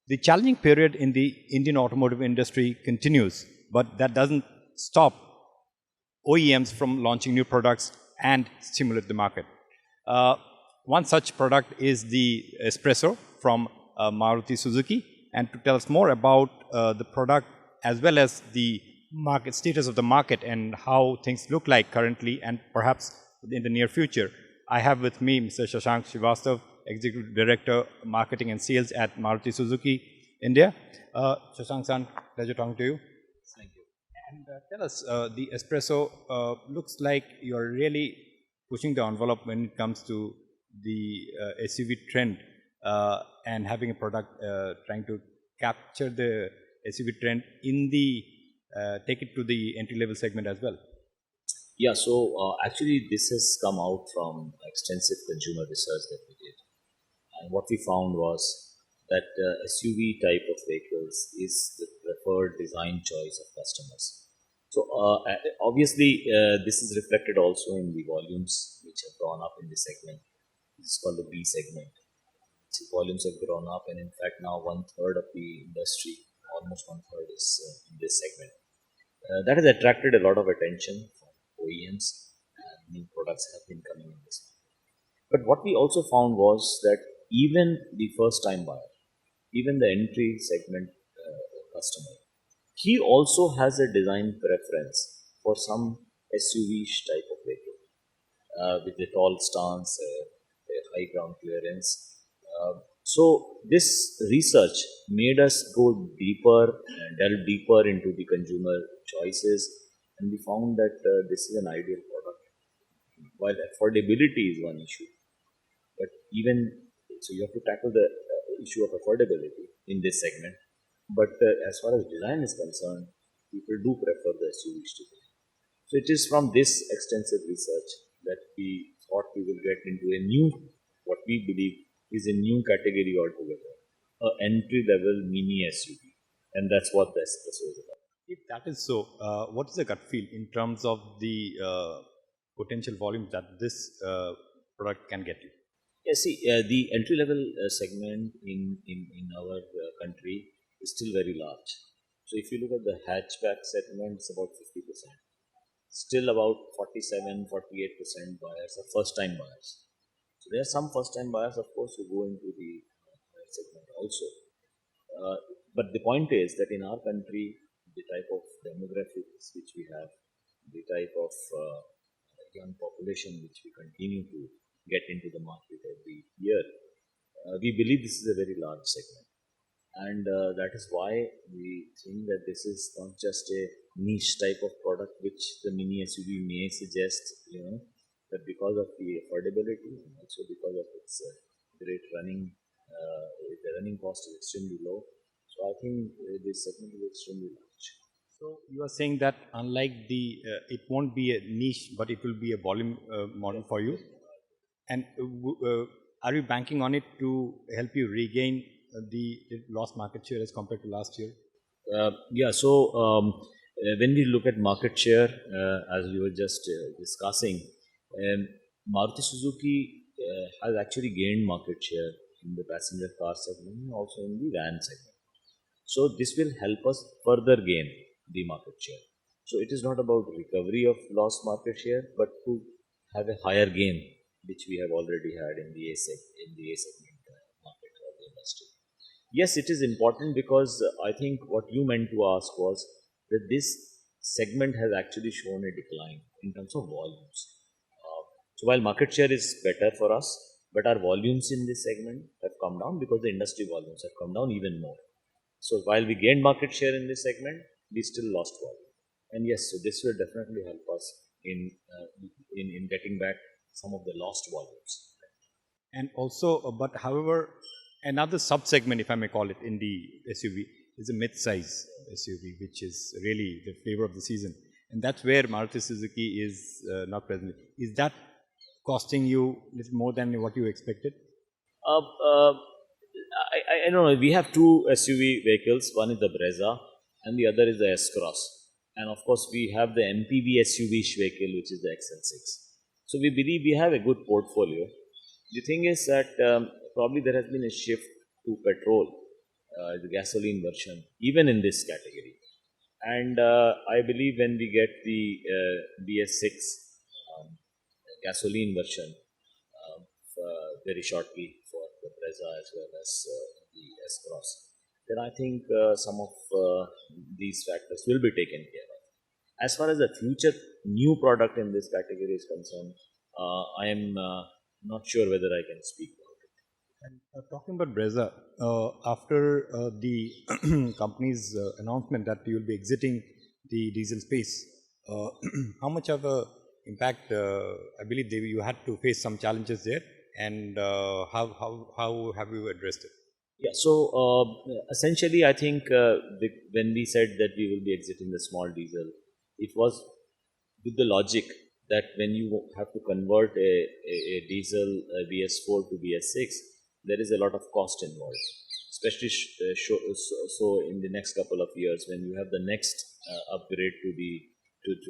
The challenging period in the Indian automotive industry continues, but that doesn't stop OEMs from launching new products and stimulate the market. One such product is the S-Presso from Maruti Suzuki. And to tell us more about the product as well as the market status of the market and how things look like currently and perhaps in the near future, I have with me Mr. Shashank Srivastava, Executive Director, Marketing and Sales at Maruti Suzuki India. Shashank-san, pleasure talking to you. Thank you. And tell us, the S-Presso looks like you're really pushing the envelope when it comes to the SUV trend and having a product trying to capture the SUV trend in the take it to the entry-level segment as well. Yeah, so actually this has come out from extensive consumer research that we did. And what we found was that SUV type of vehicles is the preferred design choice of customers. So obviously this is reflected also in the volumes which have gone up in this segment. This is called the B segment. So volumes have grown up, and in fact now 1/3 of the industry, almost 1/3, is in this segment. That has attracted a lot of attention from OEMs, and new products have been coming in this market. But what we also found was that even the first time buyer, even the entry segment customer, he also has a design preference for some SUV type of vehicle with a tall stance, a high ground clearance. So this research made us go deeper and delve deeper into the consumer choices, and we found that this is an ideal product. While affordability is one issue, but even so you have to tackle the issue of affordability in this segment. But as far as design is concerned, people do prefer the SUVs today. So it is from this extensive research that we thought we will get into a new, what we believe is a new category altogether, an entry-level mini SUV, and that's what the S-Presso is about. If that is so, what is the gut feel in terms of the potential volume that this product can get you? Yeah, see, the entry-level segment in our country is still very large. So if you look at the hatchback segment, it's about 50%. Still about 47-48% buyers are first-time buyers. So there are some first-time buyers, of course, who go into the higher segment also. But the point is that in our country, the type of demographics which we have, the type of young population which we continue to get into the market every year, we believe this is a very large segment. And that is why we think that this is not just a niche type of product which the mini SUV may suggest, but because of the affordability and also because of its great running, the running cost is extremely low. So I think this segment is extremely large. So you are saying that unlike the, it won't be a niche, but it will be a volume model for you. And are you banking on it to help you regain the lost market share as compared to last year? Yeah, so when we look at market share, as we were just discussing, Maruti Suzuki has actually gained market share in the passenger car segment and also in the van segment. So this will help us further gain the market share. So it is not about recovery of lost market share, but to have a higher gain, which we have already had in the A segment market of the industry. Yes, it is important because I think what you meant to ask was that this segment has actually shown a decline in terms of volumes. So while market share is better for us, but our volumes in this segment have come down because the industry volumes have come down even more. So while we gained market share in this segment, we still lost volume. And yes, so this will definitely help us in getting back some of the lost volumes. And also, but however, another sub-segment, if I may call it, in the SUV is a mid-size SUV, which is really the flavor of the season. And that's where Maruti Suzuki is not present. Is that costing you a little more than what you expected? I don't know. We have two SUV vehicles. One is the Brezza and the other is the S-Cross. And of course, we have the MPV SUV vehicle, which is the XL6. So we believe we have a good portfolio. The thing is that probably there has been a shift to petrol the gasoline version, even in this category. And I believe when we get the BS6 um, gasoline version very shortly for the Brezza as well as the S-Cross, then I think some of these factors will be taken care of. As far as the future new product in this category is concerned, I am not sure whether I can speak about it. And talking about Brezza, after the company's announcement that you will be exiting the diesel space, uh, how much of a impact? I believe you had to face some challenges there, and how have you addressed it? Yeah, so essentially, I think when we said that we will be exiting the small diesel, it was with the logic that when you have to convert a diesel BS4 to BS6, there is a lot of cost involved, especially so in the next couple of years when you have the next upgrade to the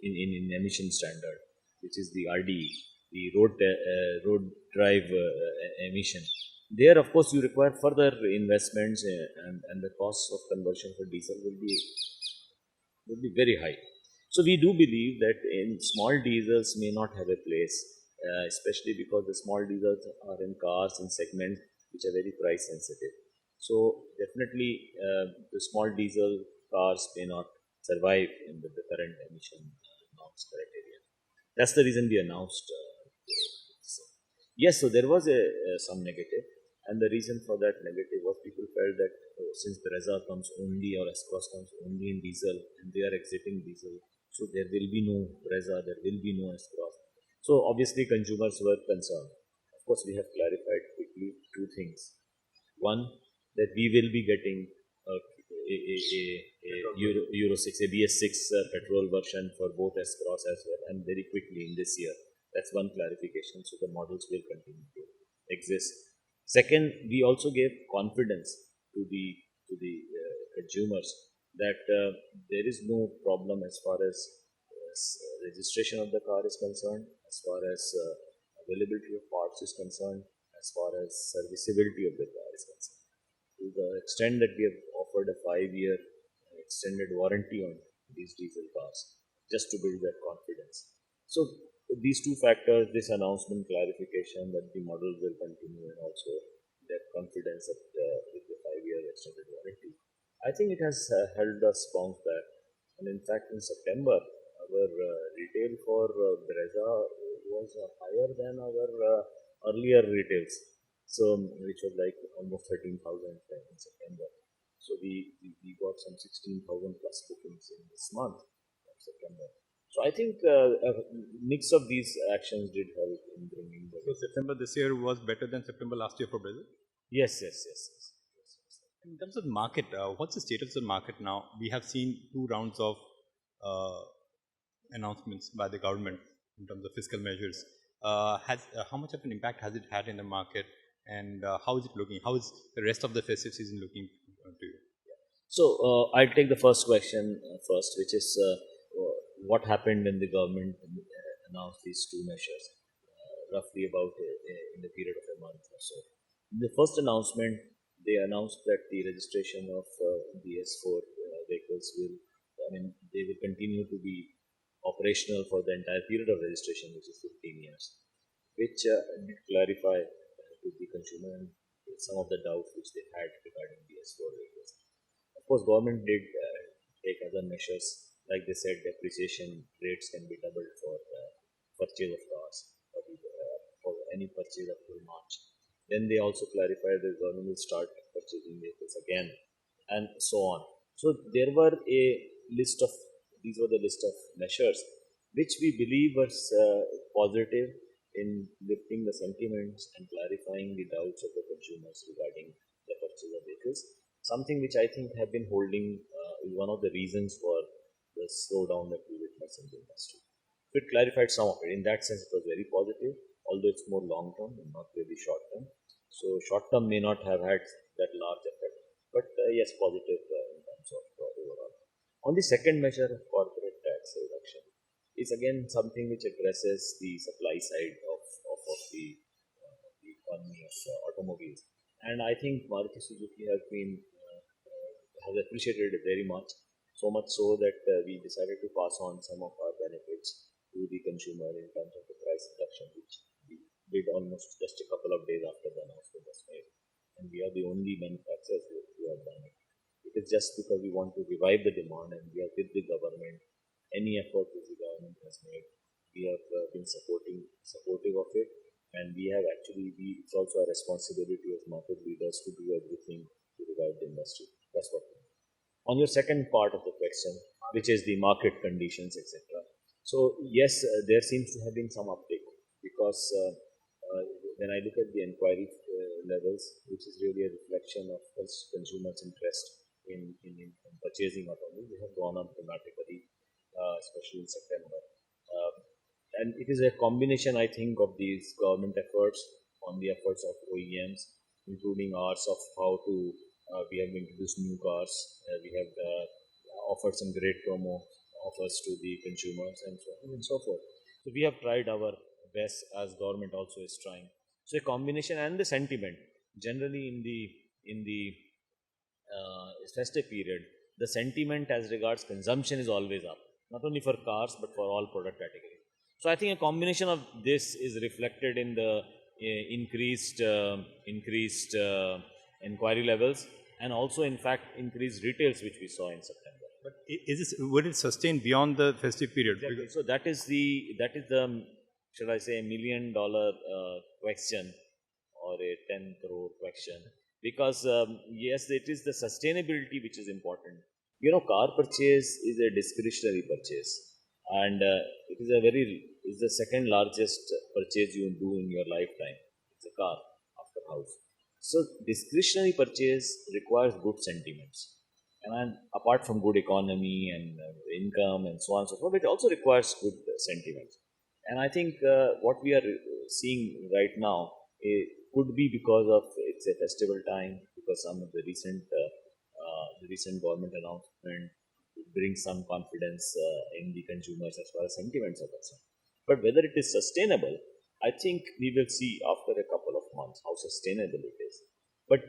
in emission standard, which is the RDE, the road drive emission. There, of course, you require further investments, and the cost of conversion for diesel will be very high. So we do believe that in small diesels may not have a place, especially because the small diesels are in cars and segments which are very price sensitive. So definitely, the small diesel cars may not survive in the current emission norms criteria. That's the reason we announced. Yes, so there was some negative, and the reason for that negative was people felt that since Brezza comes only or S-Cross comes only in diesel and they are exiting diesel, so there will be no Brezza, there will be no S-Cross. So obviously consumers were concerned. Of course, we have clarified quickly two things. One, that we will be getting a Euro 6, a BS6 petrol version for both S-Cross as well, and very quickly in this year. That's one clarification. So the models will continue to exist. Second, we also gave confidence to the consumers that there is no problem as far as registration of the car is concerned, as far as availability of parts is concerned, as far as serviceability of the car is concerned. To the extent that we have offered a 5-year extended warranty on these diesel cars, just to build that confidence. So these two factors, this announcement, clarification that the model will continue, and also that confidence that with the 5-year extended warranty, I think it has held us bounce back. And in fact, in September, our retail for Brezza was higher than our earlier retails. So, which was like almost 13,000 in September. So we got some 16,000 plus bookings in this month of September. So I think a mix of these actions did help in bringing the. So September this year was better than September last year for Brazil. Yes, yes, yes, yes. In terms of the market, what's the status of the market now? We have seen 2 rounds of uh, announcements by the government in terms of fiscal measures. How much of an impact has it had in the market, and how is it looking? How is the rest of the festive season looking to you? So I'll take the first question first, which is what happened when the government announced these two measures, roughly about in the period of a month or so. In the first announcement, they announced that the registration of BS4 vehicles will, I mean, they will continue to be operational for the entire period of registration, which is 15 years, which did clarify to the consumer some of the doubts which they had regarding BS4 vehicles. Of course, government did take other measures, like they said, depreciation rates can be doubled for purchase of cars for any purchase up till March. Then they also clarified that government will start purchasing vehicles again, and so on. So there were a list of these were the list of measures which we believe was positive in lifting the sentiments and clarifying the doubts of the consumers regarding the purchase of vehicles. Something which I think have been holding is one of the reasons for the slowdown that we witness in the industry. So it clarified some of it. In that sense, it was very positive, although it's more long term and not really short term. So short term may not have had that large effect, but yes, positive in terms of overall. On the second measure of corporate tax reduction is again something which addresses the supply side of the economy of automobiles. And I think Maruti Suzuki has been has appreciated it very much. So much so that we decided to pass on some of our benefits to the consumer in terms of the price reduction, which we did almost just a couple of days after the announcement was made. And we are the only manufacturers who have done it. It is just because we want to revive the demand, and we are with the government. Any effort which the government has made, we have been supportive of it, and we have actually, it's also a responsibility as market leaders to do everything to revive the industry. That's what we do. On your second part of the question, which is the market conditions, etc. So yes, there seems to have been some uptick because when I look at the inquiry levels, which is really a reflection of consumers' interest in purchasing automobiles, they have gone up dramatically, especially in September. Um, and it is a combination, I think, of these government efforts on the efforts of OEMs, including ours, of how to we have introduced new cars, we have offered some great promo offers to the consumers, and so on and so forth. So we have tried our best, as government also is trying. So a combination, and the sentiment generally in the festive period, the sentiment as regards consumption is always up, not only for cars but for all product categories. So I think a combination of this is reflected in the increased inquiry levels, and also in fact increased retails which we saw in September. But is this, would it sustain beyond the festive period? Exactly. So that is the should I say $1 million question, or a 10 crore question, because yes, it is the sustainability which is important. Car purchase is a discretionary purchase, and it is the second largest purchase you do in your lifetime. It's a car after house. So discretionary purchase requires good sentiments, and apart from good economy and income and so on and so forth, it also requires good sentiments. And I think what we are seeing right now could be because of it's a festival time, because some of the recent government announcement brings some confidence in the consumers as far as sentiments are concerned. But whether it is sustainable, I think we will see after a couple of months how sustainable it is. But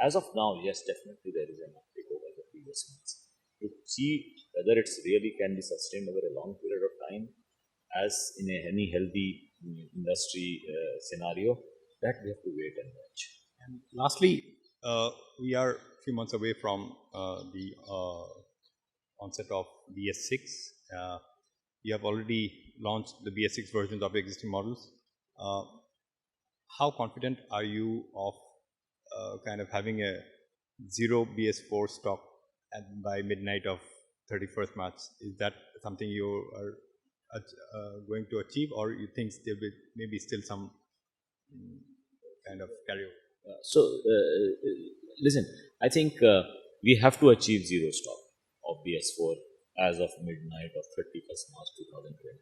as of now, yes, definitely there is an uptick over the previous months. To see whether it's really can be sustained over a long period of time, as in any healthy industry scenario, that we have to wait and watch. And lastly, we are a few months away from the onset of BS6. You have already launched the BS6 versions of existing models. Uh, how confident are you of kind of having a zero BS4 stock by midnight of 31st March? Is that something you are going to achieve, or you think there will maybe still some kind of carryover? Listen, I think we have to achieve zero stock of BS4 as of midnight of 31st March 2020,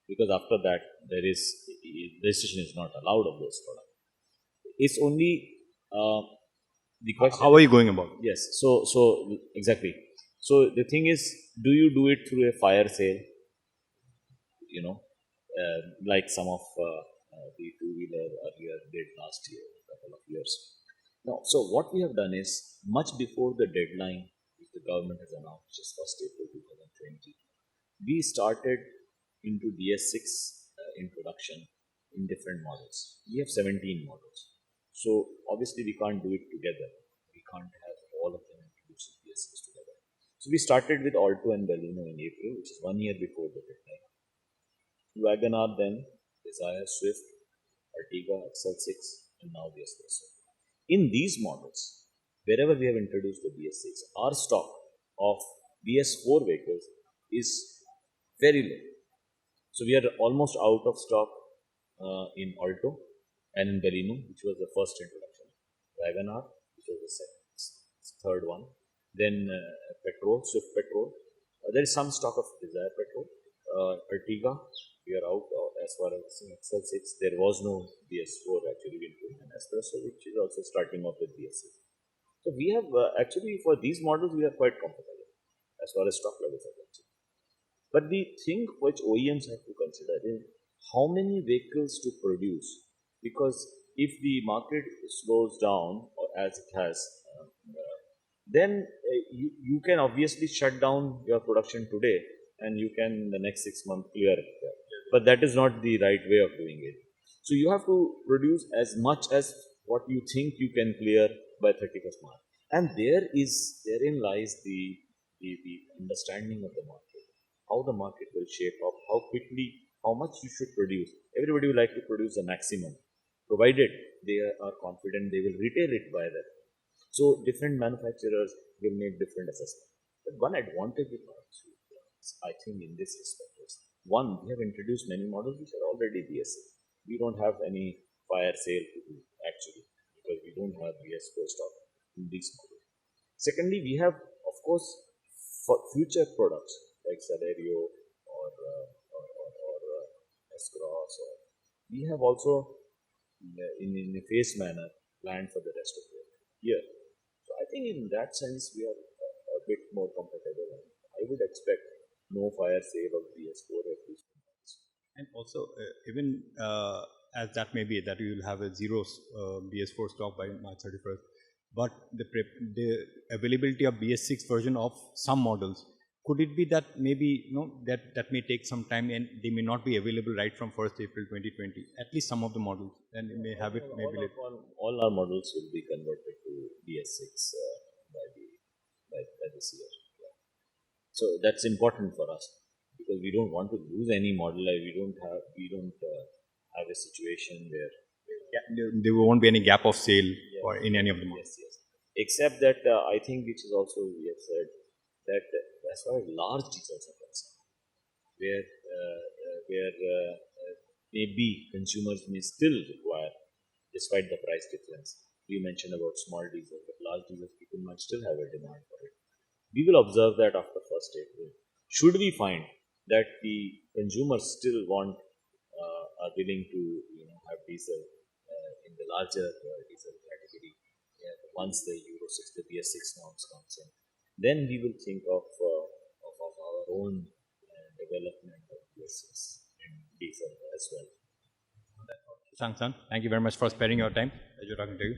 because after that registration is not allowed of those products. It's only the question. How are you going about it? Yes, so exactly. So the thing is, do you do it through a fire sale? Like some of the two-wheeler earlier did last year, a couple of years. Now, so what we have done is, much before the deadline which the government has announced, which is 1st April 2020, we started into BS6 introduction in different models. We have 17 models. So obviously we can't do it together. We can't have all of them introduced in BS6 together. So we started with Alto and Baleno in April, which is 1 year before the deadline. WagonR, then Desire, Swift, Ertiga, XL6, and now the S-Presso. In these models, wherever we have introduced the BS6, our stock of BS4 vehicles is very low. So we are almost out of stock in Alto and in Baleno, which was the first introduction. WagonR, which was the third one. Then Swift Petrol. There is some stock of Desire Petrol. Ertiga, we are out as far as XL6. There was no BS4 actually including an S-Presso, which is also starting off with BS6. So we have actually, for these models we are quite comfortable as far as stock levels are concerned. But the thing which OEMs have to consider is how many vehicles to produce, because if the market slows down, or as it has, then you can obviously shut down your production today and you can in the next 6 months clear it. But that is not the right way of doing it. So you have to produce as much as what you think you can clear by 31st March. And therein lies the understanding of the market, how the market will shape up, how quickly, how much you should produce. Everybody will like to produce the maximum, provided they are confident they will retail it by that. So different manufacturers will make different assessments. But one advantage with Maruti, I think, in this respect is one, we have introduced many models which are already BS6. We don't have any fire sale to do actually because we don't have BS4 stock in these models. Secondly, we have, of course, for future products like Celerio or S-Cross, or we have also in a phased manner planned for the rest of the year. So I think in that sense we are a bit more comfortable, and I would expect no fire sale of BS4 at least. And also, even as that may be, that you will have a zero BS4 stock by March 31st, but the availability of BS6 version of some models, could it be that maybe that may take some time and they may not be available right from 1st April 2020, at least some of the models, and you may have it maybe later. All our models will be converted to BS6 by this year. Yeah. So that's important for us because we don't want to lose any model. We don't have a situation where there won't be any gap of sale or in any of the models. yes. Except that I think, which is also we have said that as far as large diesels are concerned, where maybe consumers may still require, despite the price difference. We mentioned about small diesel, but large diesels people might still have a demand for it. We will observe that after 1st April. Should we find that the consumers still are willing to have diesel in the larger diesel category, once the Euro 6, the BS6 norms comes in, then we will think of our own development of BS6 and diesel as well. Shashank, thank you very much for sparing your time. Pleasure talking to you.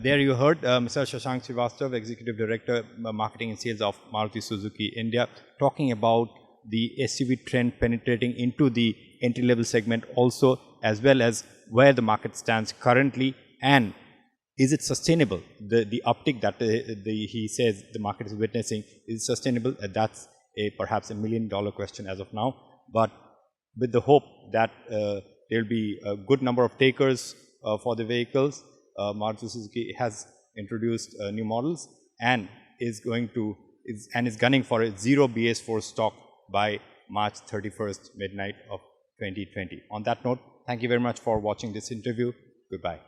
There you heard Mr. Shashank Srivastava, Executive Director, Marketing and Sales of Maruti Suzuki India, talking about the SUV trend penetrating into the entry-level segment also, as well as where the market stands currently and is it sustainable? The uptick that he says the market is witnessing is sustainable. That's perhaps $1 million question as of now, but with the hope that there will be a good number of takers for the vehicles. Maruti Suzuki has introduced new models and is gunning for a zero BS4 stock by March 31st, midnight of 2020. On that note, thank you very much for watching this interview. Goodbye.